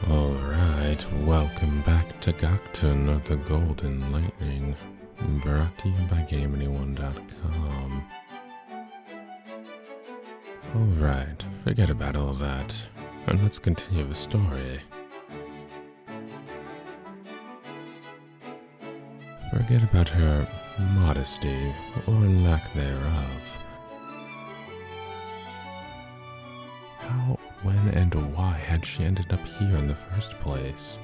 Alright, welcome back to Gahkthun of the Golden Lightning, brought to you by GameAnyone.com. Alright, forget about all that, and let's continue the story. Forget about her modesty, or lack thereof. How, when, and why had she ended up here in the first place?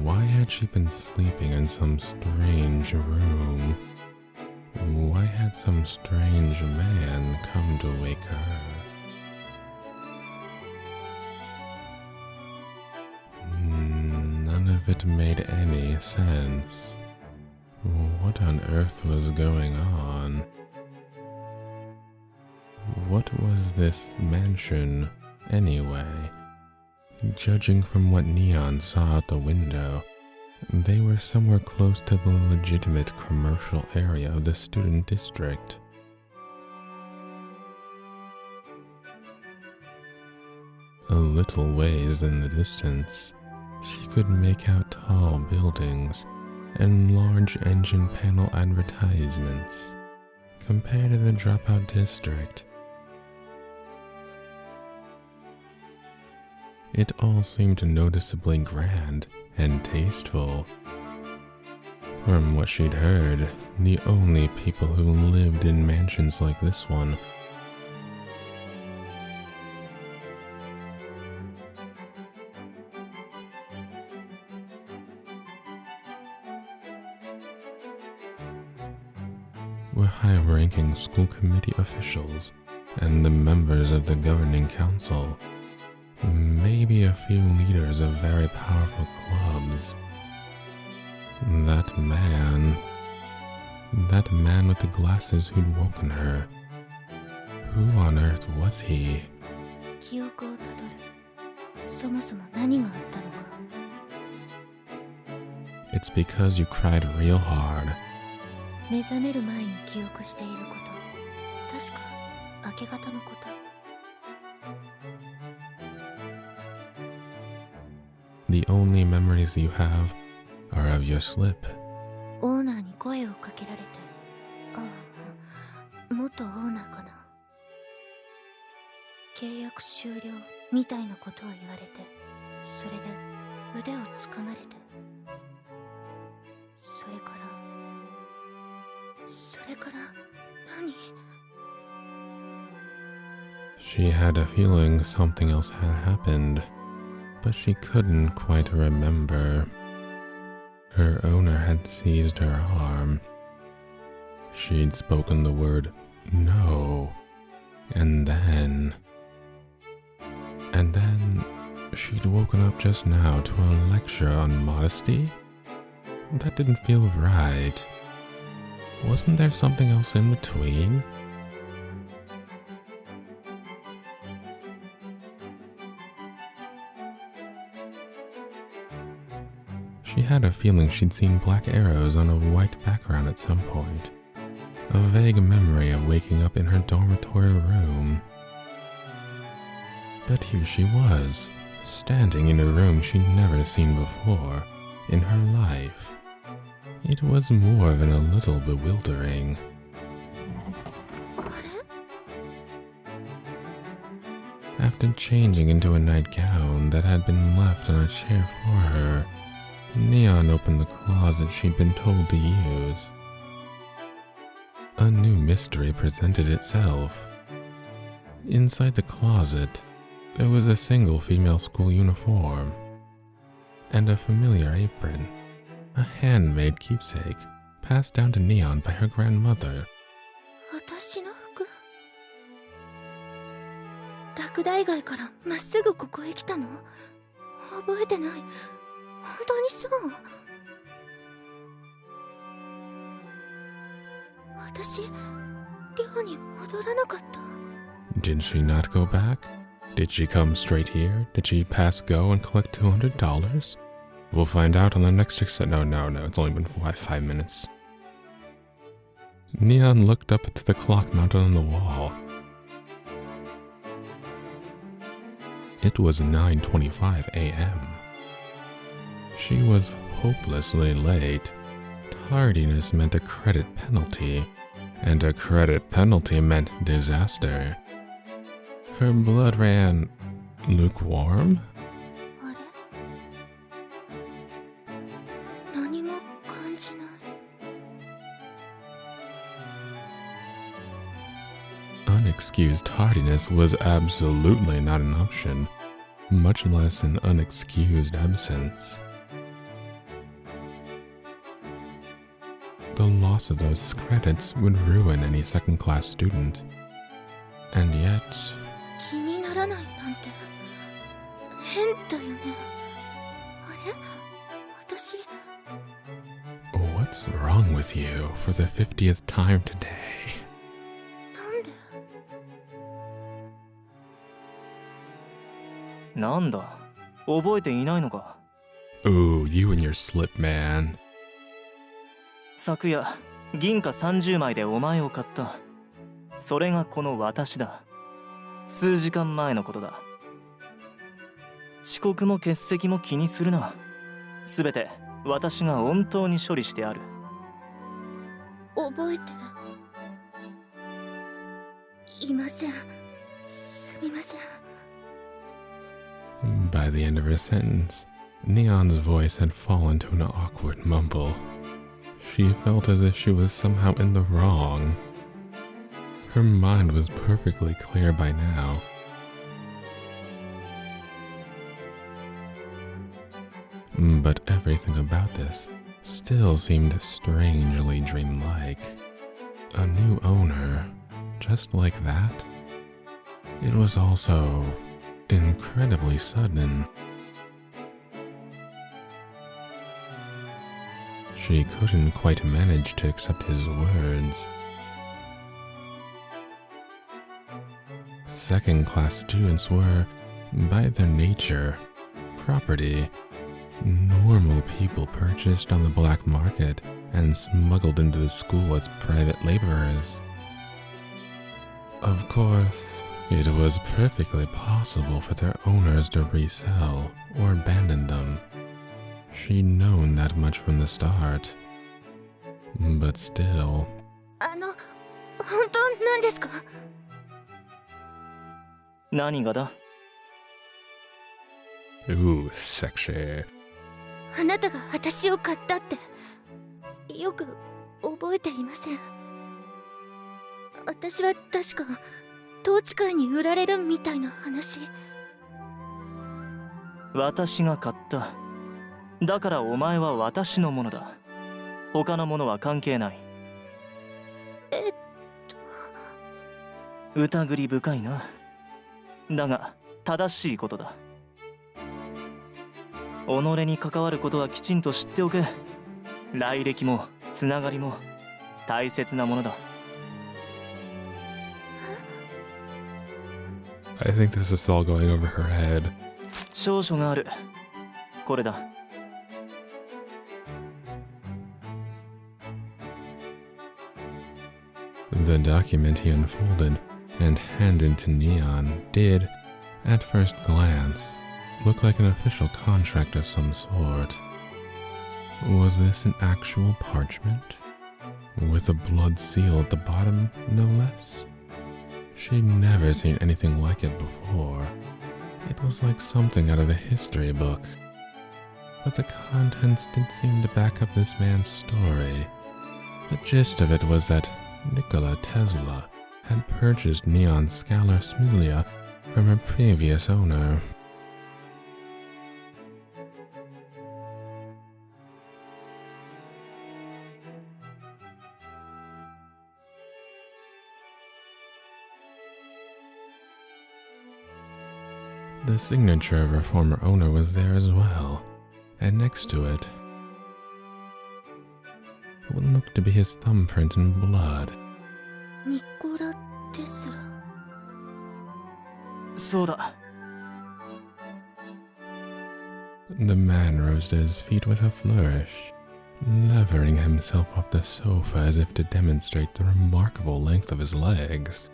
Why had she been sleeping in some strange room? Why had some strange man come to wake her? None of it made any sense. What on earth was going on? What was this mansion, anyway? Judging from what Neon saw out the window, they were somewhere close to the legitimate commercial area of the student district. A little ways in the distance, she could make out tall buildings and large engine panel advertisements. Compared to the dropout district, it all seemed noticeably grand and tasteful. From what she'd heard, the only people who lived in mansions like this one were high-ranking school committee officials and the members of the governing council. Maybe a few leaders of very powerful clubs. That man with the glasses who'd woken her. Who on earth was he? 記憶をたどる。そもそも何があったのか。 It's because you cried real hard. 目覚める前に記憶していること。確か明け方のこと。 The only memories you have are of your slip. オーナーに声をかけられて。ああ、元オーナーかな。契約終了みたいなことを言われて、それで腕をつかまれて。それから何？ She had a feeling something else had happened, but she couldn't quite remember. Her owner had seized her arm. She'd spoken the word no, and then she'd woken up just now to a lecture on modesty? That didn't feel right. Wasn't there something else in between? She had a feeling she'd seen black arrows on a white background at some point. A vague memory of waking up in her dormitory room. But here she was, standing in a room she'd never seen before in her life. It was more than a little bewildering. After changing into a nightgown that had been left on a chair for her, Neon opened the closet she'd been told to use. A new mystery presented itself. Inside the closet, there was a single female school uniform and a familiar apron, a handmade keepsake passed down to Neon by her grandmother. 私の服？落第街からまっすぐここへ来たの？覚えてない。本当にそう。私、寮に戻らなかった。 Did she not go back? Did she come straight here? Did she pass go and collect $200? We'll find out on the next No, it's only been 5 minutes. Neon looked up at the clock mounted on the wall. It was 9:25 a.m. She was hopelessly late. Tardiness meant a credit penalty, and a credit penalty meant disaster. Her blood ran lukewarm? あれ、何も感じない。 Unexcused tardiness was absolutely not an option, much less an unexcused absence. The loss of those credits would ruin any second-class student. And yet... 気にならないなんて変だよね。あれ、私。 What's wrong with you for the 50th time today? なんで？なんだ、覚えていないのか。 Ooh, you and your slip, man. 昨夜、銀貨30枚でお前を買った。それがこの私だ。数時間前のことだ。遅刻も欠席も気にするな。すべて私が本当に処理してある。覚えていません。すみません。 By the end of her sentence, Neon's voice had fallen to an awkward mumble. She felt as if she was somehow in the wrong. Her mind was perfectly clear by now. But everything about this still seemed strangely dreamlike. A new owner, just like that? It was also incredibly sudden. She couldn't quite manage to accept his words. Second-class students were, by their nature, property. Normal people purchased on the black market and smuggled into the school as private laborers. Of course, it was perfectly possible for their owners to resell or abandon them. She'd known that much from the start. But still... 本当なんですか？何がだ？ Ooh, sexy. あなたが私を買ったってよく覚えていません。私は確か統治会に売られるみたいな話。私が買った。だからお前は私のものだ。他のものは関係ない。疑り深いな。だが正しいことだ。己に関わることはきちんと知っておけ。来歴もつながりも大切なものだ。I think this is all going over her head. 証書がある。これだ。The document he unfolded and handed to Neon did, at first glance, look like an official contract of some sort. Was this an actual parchment? With a blood seal at the bottom, no less? She'd never seen anything like it before. It was like something out of a history book. But the contents did seem to back up this man's story. The gist of it was that Nikola Tesla had purchased Neon Scalar Smilia from her previous owner. The signature of her former owner was there as well, and next to it, what looked to be his thumbprint in blood. ニコラ・テスラ。そうだ。The man rose to his feet with a flourish, levering himself off the sofa as if to demonstrate the remarkable length of his legs.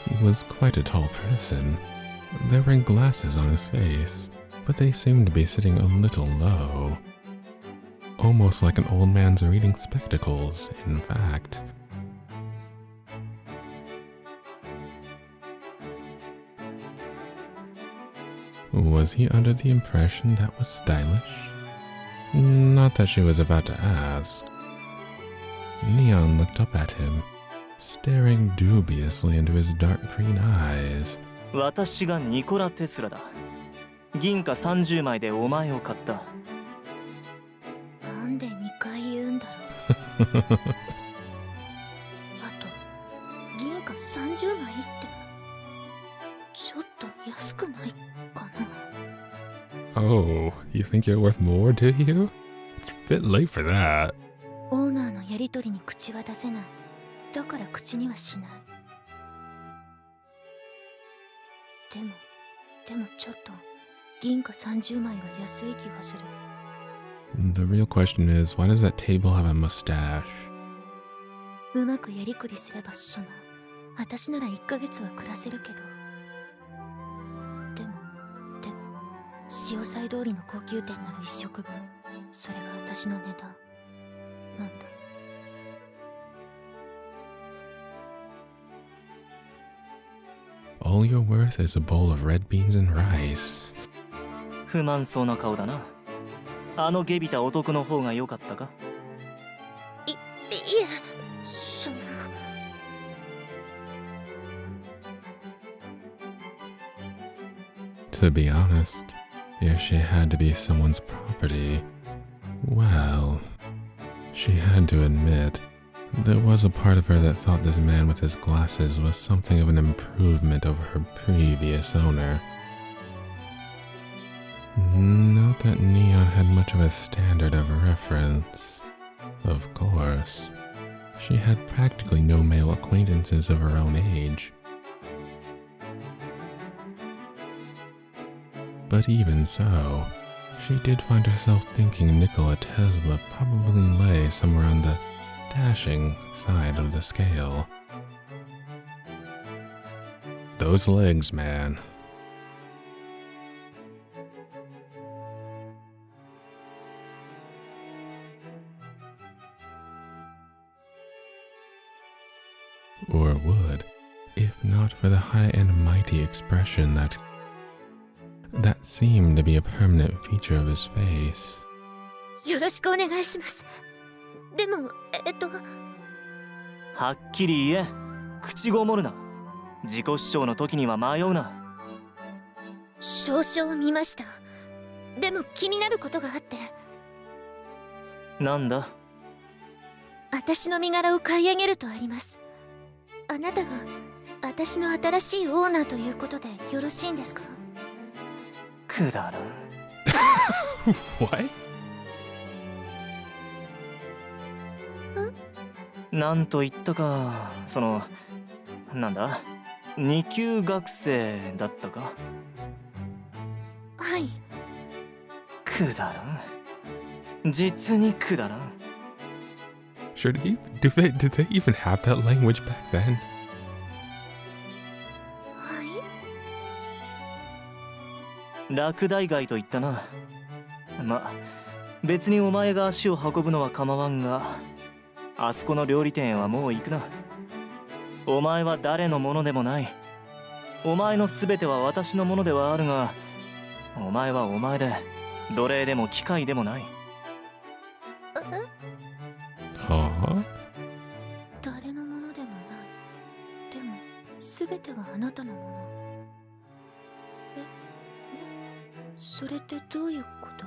He was quite a tall person. There were glasses on his face, but they seemed to be sitting a little low. Almost like an old man's reading spectacles, in fact. Was he under the impression that was stylish? Not that she was about to ask. Neon looked up at him, staring dubiously into his dark green eyes. 私がニコラ・テスラだ。銀貨30枚でお前を買った。なんで2回言うんだろう。あと銀貨30枚ってちょっと安くないかな。 Oh, you think you're worth more, do you? It's a bit late for that. オーナーのやり取りに口は出せない。だから口にはしない。でもちょっと銀貨30枚は安い気がする。 The real question is, why does that table have a mustache? うまくやりくりすれば私なら1ヶ月は暮らせるけど。でも潮騒通りの高級店なら1食分。それが私の値段なんだ。All you're worth is a bowl of red beans and rice. 不満そうな顔だな。あの下びた男の方が良かったか？いえ、そんな。To be honest, if she had to be someone's property, well, she had to admit, there was a part of her that thought this man with his glasses was something of an improvement over her previous owner. Not that Neon had much of a standard of reference. Of course, she had practically no male acquaintances of her own age. But even so, she did find herself thinking Nikola Tesla probably lay somewhere on the dashing side of the scale. Those legs, man. Or would, if not for the high and mighty expression that seemed to be a permanent feature of his face. よろしくお願いします。でもはっきり言え。口ごもるな。自己主張の時には迷うな。少々見ました。でも気になることがあって。なんだ？私の身柄を買い上げるとあります。あなたが私の新しいオーナーということでよろしいんですか？くだらん。What? なんと言ったか、なんだ、2級学生だったか？はい。くだらん。実にくだらん。Did they even have that language back then? はい。落第街と言ったな。ま、別にお前が足を運ぶのは構わんが、あそこの料理店へはもう行くな。お前は誰のものでもない。お前の全ては私のものではあるが、お前はお前で、奴隷でも機械でもない。はあ？誰のものでもない。でも全てはあなたのもの。それってどういうこと？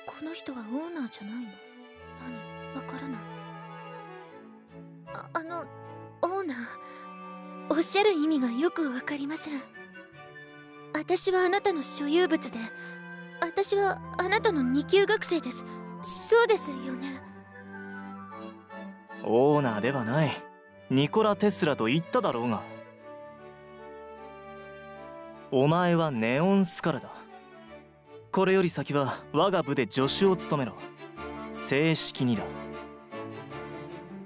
この人はオーナーじゃないの？何？わからない。オーナー、おっしゃる意味がよくわかりません。私はあなたの所有物で、私はあなたの2級学生です。そうですよね。オーナーではない。ニコラ・テスラと言っただろうが。お前はネオンスカラだ。これより先は我が部で助手を務めろ。正式にだ。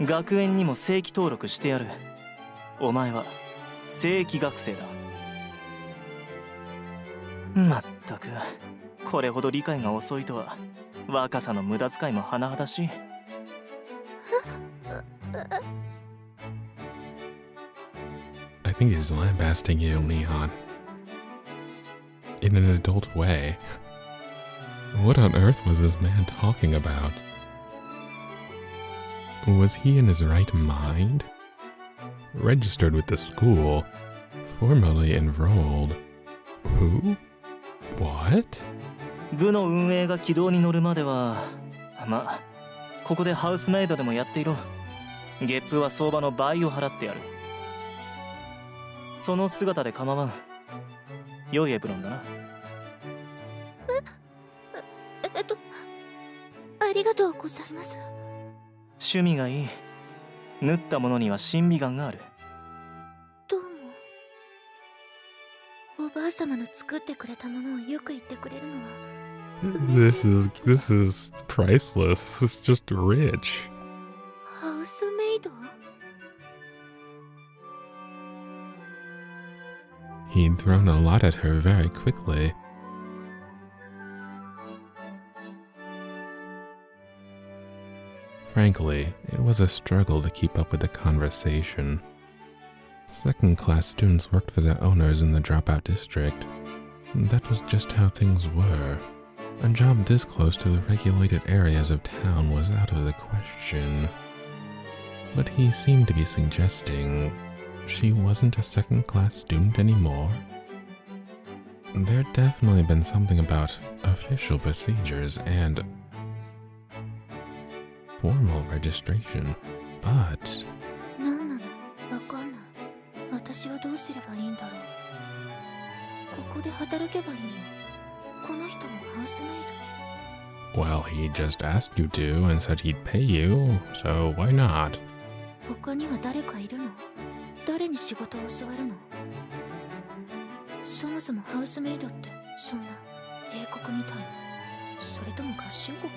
学園にも正規登録してやる。お前は正規学生だ。まったくこれほど理解が遅いとは。若さの無駄遣いも甚だしい。I think he's lambasting you, Leon. In an adult way. What on earth was this man talking about? Was he in his right mind? Registered with the school. Formally enrolled. Who? What? 部の運営が軌道に乗るまでは、まあここでハウスメイドでもやっていろ。月賦は相場の倍を払ってやる。その姿で構わん。良いエプロンだな。ありがとうございます。趣味がいい。縫ったものには審美眼がある。どうも。おばあ様の作ってくれたものをよく言ってくれるのは。This is priceless. This is just rich. ハウスメイド？ He'd thrown a lot at her very quickly. Frankly, it was a struggle to keep up with the conversation. Second-class students worked for the owners in the dropout district. That was just how things were. A job this close to the regulated areas of town was out of the question. But he seemed to be suggesting she wasn't a second-class student anymore. There'd definitely been something about official procedures and formal registration, but... 何なの？わかんない。私はどうすればいいんだろう。ここで働けばいいの？この人のハウスメイド。 Well, he just asked you to and said he'd pay you, so why not? 他には誰かいるの？誰に仕事を教わるの？そもそもハウスメイドってそんな英国みたいな、それとも合衆国？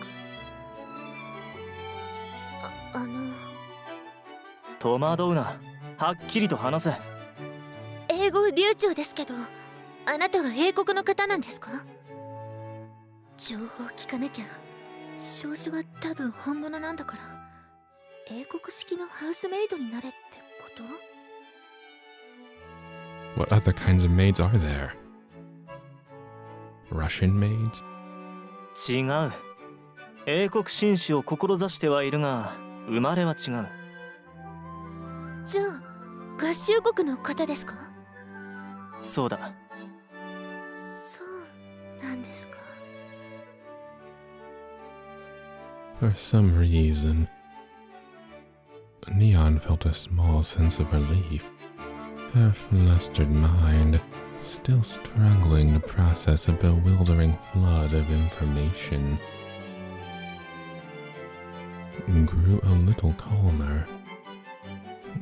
戸惑うな。はっきりと話せ。英語流暢ですけど、あなたは英国の方なんですか？情報聞かなきゃ。証書は多分本物なんだから、英国式のハウスメイドになれってこと？ What other kinds of maids are there? Russian maids? 違う。英国紳士を志してはいるが、生まれは違う。じゃあ合衆国の方ですか？そうだ。そうなんですか。For some reason, Neon felt a small sense of relief. Her flustered mind, still struggling to process a bewildering flood of information, grew a little calmer.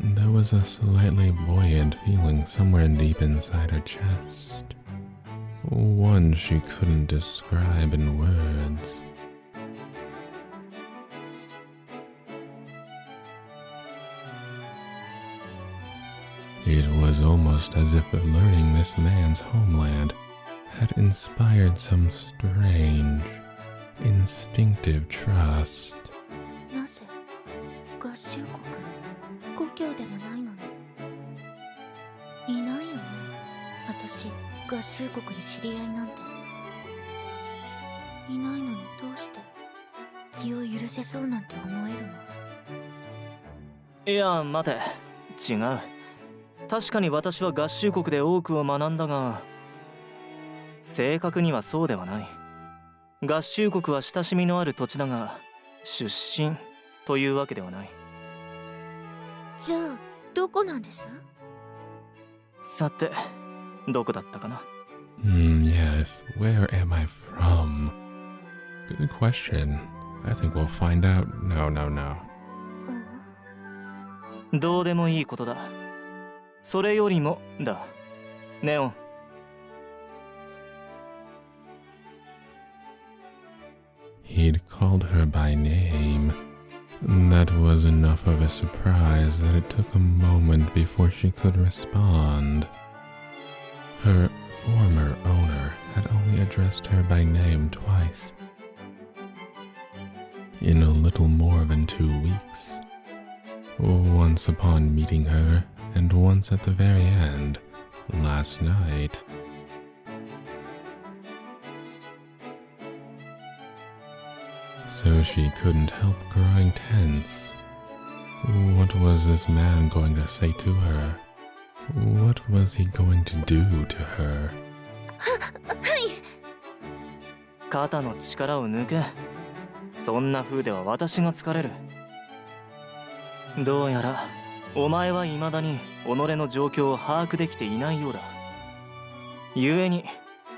There was a slightly buoyant feeling somewhere deep inside her chest, one she couldn't describe in words. It was almost as if learning this man's homeland had inspired some strange, instinctive trust. なぜ合衆国？故郷でもないのに。いないよね。私、合衆国に知り合いなんて。いないのにどうして気を許せそうなんて思えるの？いや、待て。違う。確かに私は合衆国で多くを学んだが、正確にはそうではない。合衆国は親しみのある土地だが、出身というわけではない。じゃあどこなんです？さて、どこだったかな。Yes, where am I from? Good question. I think we'll find out. No. どうでもいいことだ。それよりもだ。ネオン。He'd called her by name, That was enough of a surprise that it took a moment before she could respond. Her former owner had only addressed her by name twice. In a little more than 2 weeks. Once upon meeting her, and once at the very end, last night. So she couldn't help growing tense. What was this man going to say to her? What was he going to do to her? はい。肩の力を抜け。そんな風では私が疲れる。どうやらお前は未だに己の状況を把握できていないようだ。故に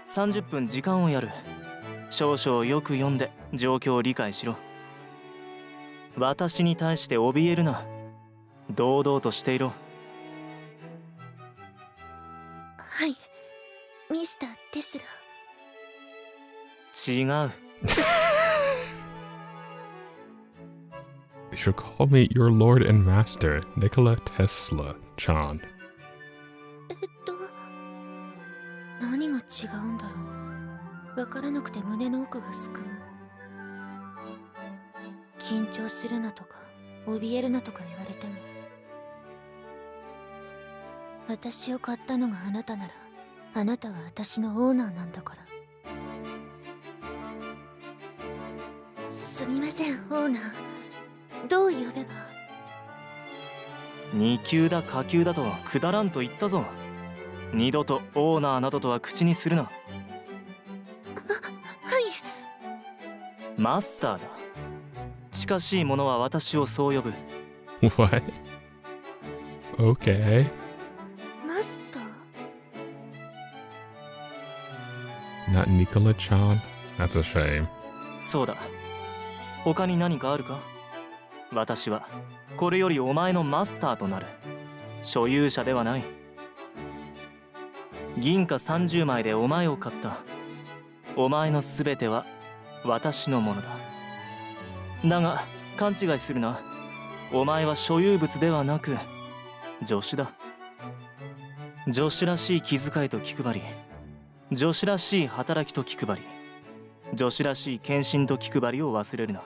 30分時間をやる。少々よく読んで状況を理解しろ。私に対して怯えるな。堂々としていろ。はい、ミスター・テスラ。違う。You should call me your lord and master, Nikola Tesla-chan. 何が違うんだろう。わからなくて胸の奥がすくむ。緊張するなとか、怯えるなとか言われても。私を買ったのがあなたなら、あなたは私のオーナーなんだから。すみません、オーナー。どう呼べば。2級だ下級だとくだらんと言ったぞ。二度とオーナーなどとは口にするな。はい。マスターだ。近しい者は私をそう呼ぶ。What? Okay. マスター Not Nikola-chan? That's a shame. そうだ。他に何かあるか？私はこれよりお前のマスターとなる。所有者ではない。銀貨30枚でお前を買った。お前のすべては私のものだ。だが勘違いするな。お前は所有物ではなく助手だ。助手らしい気遣いと気配り、助手らしい働きと気配り、助手らしい献身と気配りを忘れるな。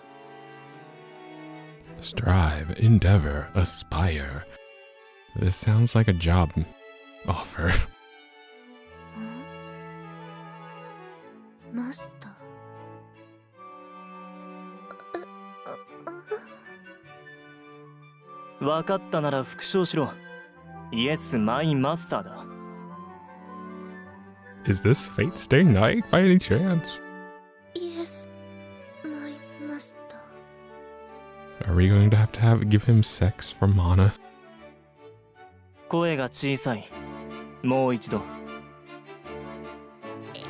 Strive, endeavor, aspire. This sounds like a job offer. マスター。分かったなら復唱しろ。イエス、マイマスターだ。Is this Fate Stay Night by any chance? Yes, my master. Are we going to give him sex for Mana? 声が小さい。もう一度。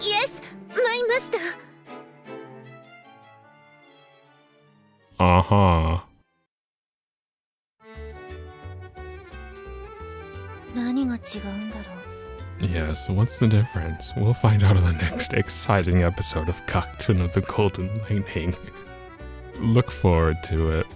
Yes, my master. Uh-huh. 何が違うんだろう。Yes, what's the difference? We'll find out in the next exciting episode of Gahkthun of the Golden Lightning. Look forward to it.